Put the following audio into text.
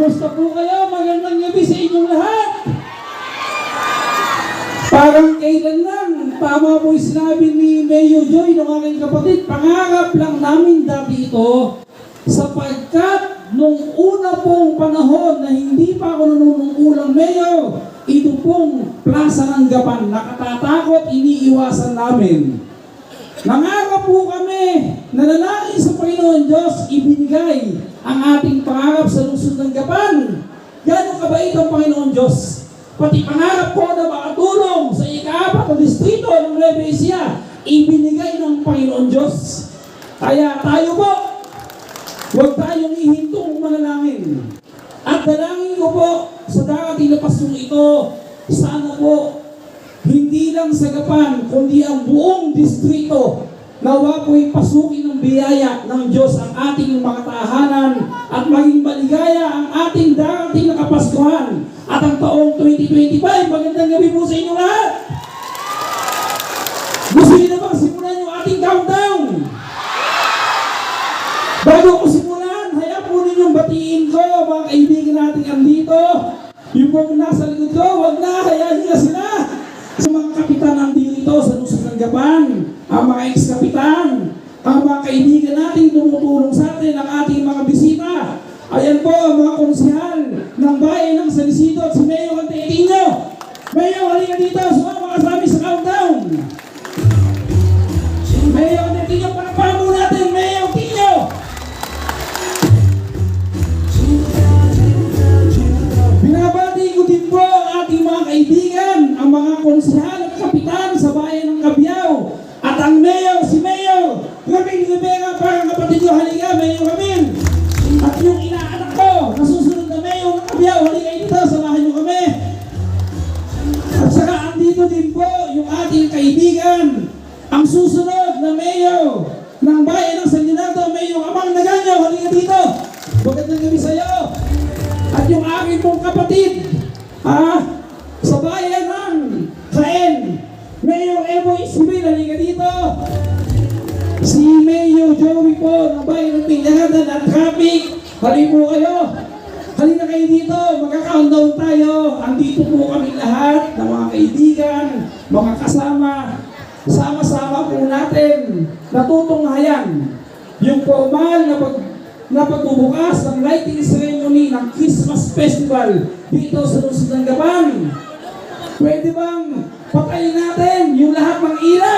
Kamusta po kayo? Magandang gabi sa inyong lahat. Parang kailan lang, tama po yung sinabi ni Mayor Joy ng aking kapatid, pangarap lang namin dati ito sapagkat nung una pong panahon na hindi pa ako nanunungkulang mayor, ito pong Plaza ng Gapan, nakatatakot, iniiwasan namin. Nangarap po kami, nanalangin sa Panginoon Diyos, ibinigay ang ating pangarap sa lungsod ng Gapan. Gano'ng kabait ang Panginoon Diyos. Pati pangarap ko na makatulong sa ika-4 na distrito ng Nueva Ecija, ibinigay ng Panginoon Diyos. Kaya tayo po, huwag tayong ihintong manalangin. At dalangin ko po sa darating na Paskong ito, sana po, hindi lang sa Gapan, kundi ang buong distrito, nawa po'y pasukin ng biyaya ng Diyos ang ating mga tahanan at maging maligaya ang ating darating na Kapaskuhan at ang taong 2025. Magandang gabi po sa inyo lahat! Gusto niyo na bang simulan yung ating countdown? Bago ko simulan, haya po ninyong batiin ko, mga kaibigan natin andito. Yung pong nasa likod ko, huwag na, hayaan niyo sila. Sa mga kapitan nandito sa lungsod ng Gapan, ang mga ex-kapitan, ang mga kaibigan natin tumutulong sa atin, ang ating mga bisita. Ayan po ang mga konsehal ng bayan ng San Isidro at si Mayor Antequinho. Mayor, halika dito, sumama ka sa amin sa countdown. Mayor Antequinho, palakpakan mo natin, Mayor Antequinho. Binabati ko din po ang ating mga kaibigan, ang mga konsehal at kapitan sa bayan ng Cabiao. At ang mayor, si Mayor Ramil Rivera, parang kapatid ko, halika, Mayor Ramil. At yung inaanak ko, nasusunod na Mayor ng Cabiao, halika dito, samahan nyo kami. At saka andito din po yung ating kaibigan, ang susunod na Mayor ng bayan ng San Leonardo, Mayor Amang Naganyo, halika dito. Magandang gabi sa iyo. At yung aking pong kapatid, sa bayan ng Caen, Mayor Evo Ismail, halika dito. Si Mayor Joey po, ng bayan ng Pindahanan at Traffic, halika po kayo. Halika kayo dito, magka-countdown tayo. Andito po kami lahat ng mga kaibigan, mga kasama. Sama-sama po natin natutunghayan yung formal na pagbubukas ng lighting ceremony ng Christmas Festival dito sa lungsod ng Gapan. Pwede bang patayin natin yung lahat ng ilaw?